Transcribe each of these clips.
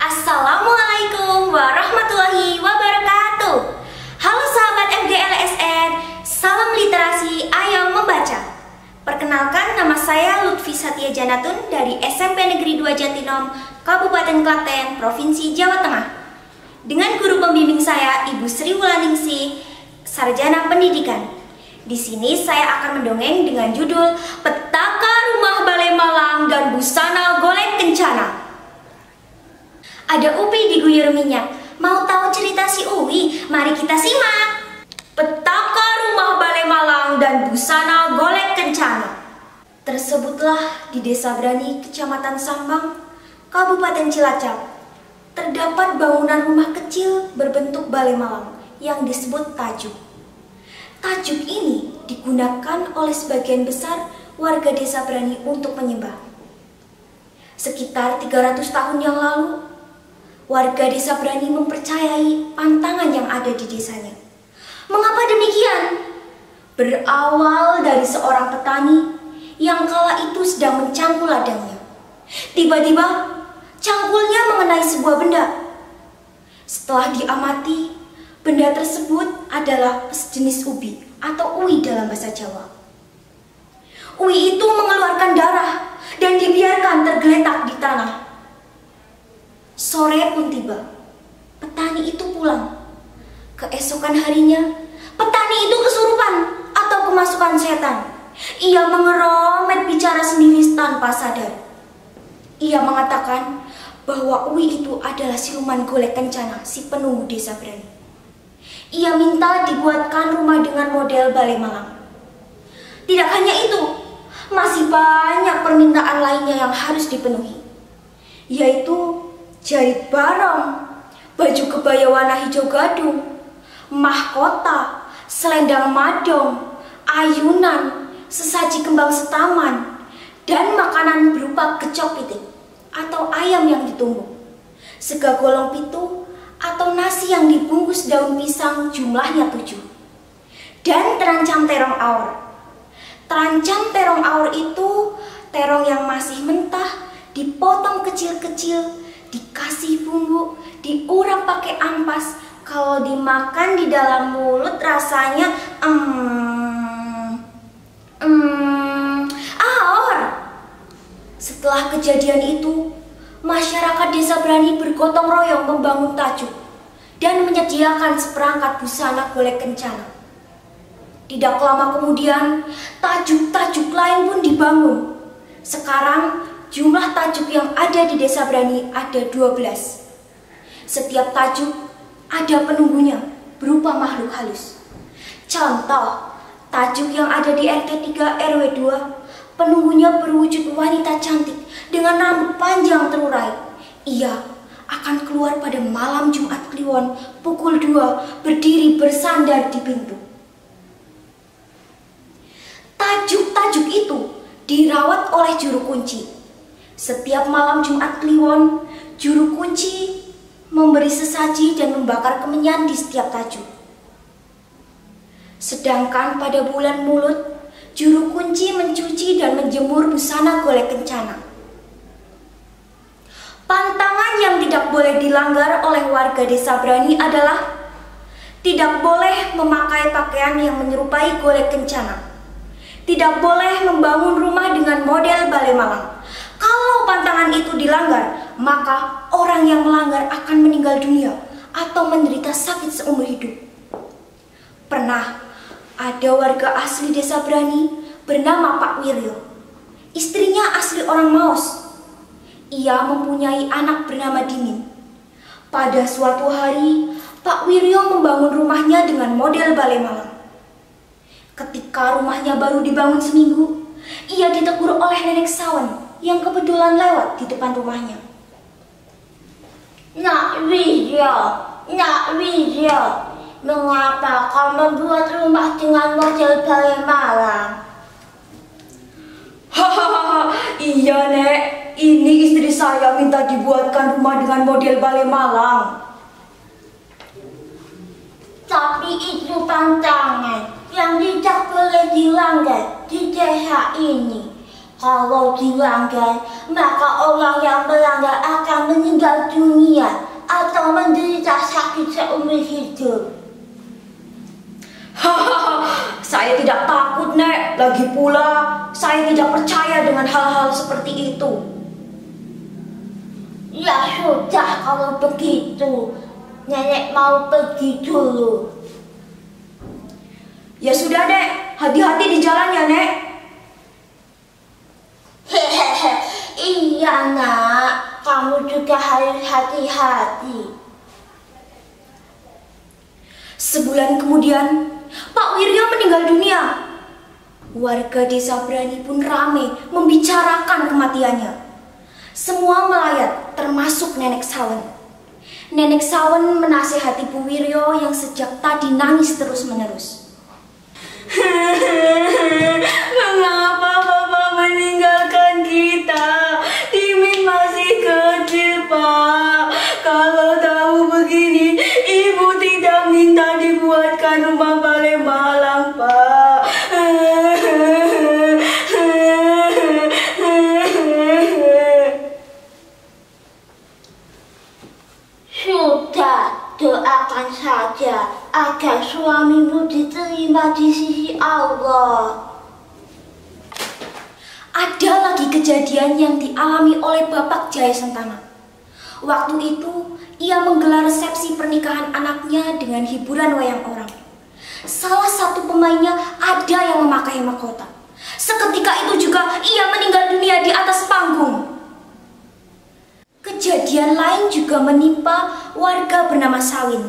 Assalamualaikum warahmatullahi wabarakatuh. Halo sahabat MGLSN, salam literasi, ayo membaca. Perkenalkan, nama saya Lutfi Satya Janatun dari SMP Negeri 2 Jatinom, Kabupaten Klaten, Provinsi Jawa Tengah. Dengan guru pembimbing saya, Ibu Sri Wulandingsi, Sarjana Pendidikan. Di sini saya akan mendongeng dengan judul Petaka Rumah Balai Malang dan Busana Golek Kencana. Ada Upi diguyur minyak. Mau tahu cerita si Uwi? Mari kita simak. Petaka Rumah Balai Malang dan Busana Golek Kencana. Tersebutlah di Desa Brani, Kecamatan Sambang, Kabupaten Cilacap, terdapat bangunan rumah kecil berbentuk balai malang yang disebut tajuk. Tajuk ini digunakan oleh sebagian besar warga Desa Brani untuk menyembah. Sekitar 300 tahun yang lalu, warga Desa Brani mempercayai pantangan yang ada di desanya. Mengapa demikian? Berawal dari seorang petani yang kala itu sedang mencangkul ladangnya. Tiba-tiba cangkulnya mengenai sebuah benda. Setelah diamati, benda tersebut adalah sejenis ubi atau uwi dalam bahasa Jawa. Uwi itu mengeluarkan darah dan dibiarkan tergeletak di tanah. Sore pun tiba, petani itu pulang. Keesokan harinya, petani itu kesurupan atau kemasukan setan. Ia mengeromet bicara sendiri tanpa sadar. Ia mengatakan bahwa Uwi itu adalah siluman golek kencana si penunggu Desa Brani. Ia minta dibuatkan rumah dengan model balai malang. Tidak hanya itu, masih banyak permintaan lainnya yang harus dipenuhi, yaitu jahit barong, baju kebaya warna hijau gadung, mahkota, selendang madong, ayunan, sesaji kembang setaman, dan makanan berupa kecok pitik atau ayam yang ditumbuk, sega golong pitu atau nasi yang dibungkus daun pisang jumlahnya 7, dan terancam terong aur. Terancam terong aur itu terong yang masih mentah, dipotong kecil-kecil, dikasih bumbu, diurap pakai ampas. Kalau dimakan di dalam mulut rasanya aor. Setelah kejadian itu, masyarakat Desa Brani bergotong royong membangun tajuk dan menyediakan seperangkat busana golek kencana. Tidak lama kemudian, tajuk-tajuk lain pun dibangun. Sekarang jumlah tajuk yang ada di Desa Brani ada 12. Setiap tajuk ada penunggunya berupa makhluk halus. Contoh, tajuk yang ada di RT 3 RW 2, penunggunya berwujud wanita cantik dengan rambut panjang terurai. Ia akan keluar pada malam Jumat Kliwon pukul 2 berdiri bersandar di pintu. Tajuk-tajuk itu dirawat oleh juru kunci. Setiap malam Jumat Kliwon, juru kunci memberi sesaji dan membakar kemenyan di setiap tajuk. Sedangkan pada bulan Mulut, juru kunci mencuci dan menjemur busana golek kencana. Pantangan yang tidak boleh dilanggar oleh warga Desa Brani adalah tidak boleh memakai pakaian yang menyerupai golek kencana. Tidak boleh membangun rumah dengan model balai malang. Kalau pantangan itu dilanggar, maka orang yang melanggar akan meninggal dunia atau menderita sakit seumur hidup. Pernah ada warga asli Desa Brani bernama Pak Wiryo. Istrinya asli orang Maos. Ia mempunyai anak bernama Dimin. Pada suatu hari, Pak Wiryo membangun rumahnya dengan model balai malang. Ketika rumahnya baru dibangun seminggu, ia ditegur oleh Nenek Sawen yang kebetulan lewat di depan rumahnya. Nak Widya, mengapa kau membuat rumah dengan model balai malam? Hahaha, iya Nek, ini istri saya minta dibuatkan rumah dengan model balai malang. Tapi itu pantangan yang tidak boleh dilanggar di desa ini. Kalau dilanggar, maka orang yang melanggar akan meninggal dunia atau menderita sakit seumur hidup. Hahaha, saya tidak takut Nek. Lagi pula, saya tidak percaya dengan hal-hal seperti itu. Ya sudah kalau begitu, Nenek mau pergi dulu. Ya sudah Nek, hati-hati di jalan ya Nek. Hehehe, iya nak, kamu juga harus hati-hati. Sebulan kemudian, Pak Wiryo meninggal dunia. Warga desa Brani pun ramai membicarakan kematiannya. Semua melayat, termasuk Nenek Sawen. Nenek Sawen menasihati Bu Wiryo yang sejak tadi nangis terus-menerus. Mengapa Bapak meninggalkan kita? Dimin masih kecil, Pak. Kalau tahu begini, Ibu tidak minta dibuatkan rumah balai malang, Pak. Sudah, doakan saja agar suamimu diterima di sisi Allah. Ada lagi kejadian yang dialami oleh Bapak Jaya Sentana. Waktu itu, ia menggelar resepsi pernikahan anaknya dengan hiburan wayang orang. Salah satu pemainnya ada yang memakai mahkota. Seketika itu juga ia meninggal dunia di atas panggung. Kejadian lain juga menimpa warga bernama Sawin.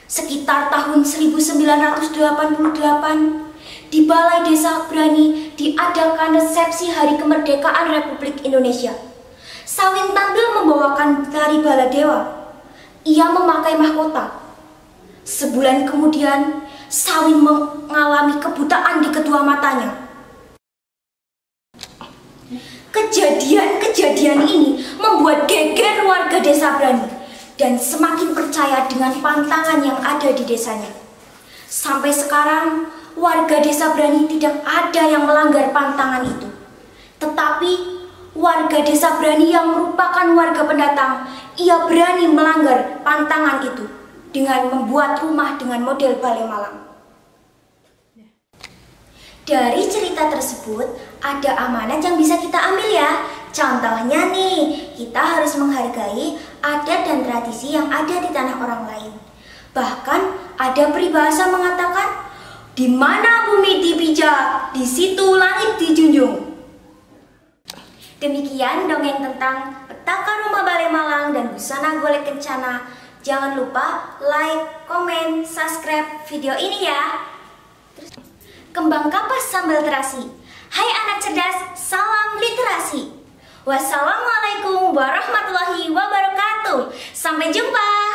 Sekitar tahun 1988, di Balai Desa Brani diadakan resepsi Hari Kemerdekaan Republik Indonesia. Sawin tampil membawakan tari baladewa. Ia memakai mahkota. Sebulan kemudian, Sawin mengalami kebutaan di kedua matanya. Kejadian ini membuat geger warga desa Brani dan semakin percaya dengan pantangan yang ada di desanya. Sampai sekarang, warga desa Brani tidak ada yang melanggar pantangan itu. Tetapi, warga desa Brani yang merupakan warga pendatang, ia berani melanggar pantangan itu dengan membuat rumah dengan model balai malang. Dari cerita tersebut, ada amanat yang bisa kita ambil ya. Contohnya nih, kita harus menghargai adat dan tradisi yang ada di tanah orang lain. Bahkan ada peribahasa mengatakan, di mana bumi dipijak, di situ langit dijunjung. Demikian dongeng tentang petaka rumah balai malang dan busana golek kencana. Jangan lupa like, komen, subscribe video ini ya. Kembang kapas sambal terasi. Hai anak cerdas, salam literasi. Wassalamualaikum warahmatullahi wabarakatuh. Sampai jumpa.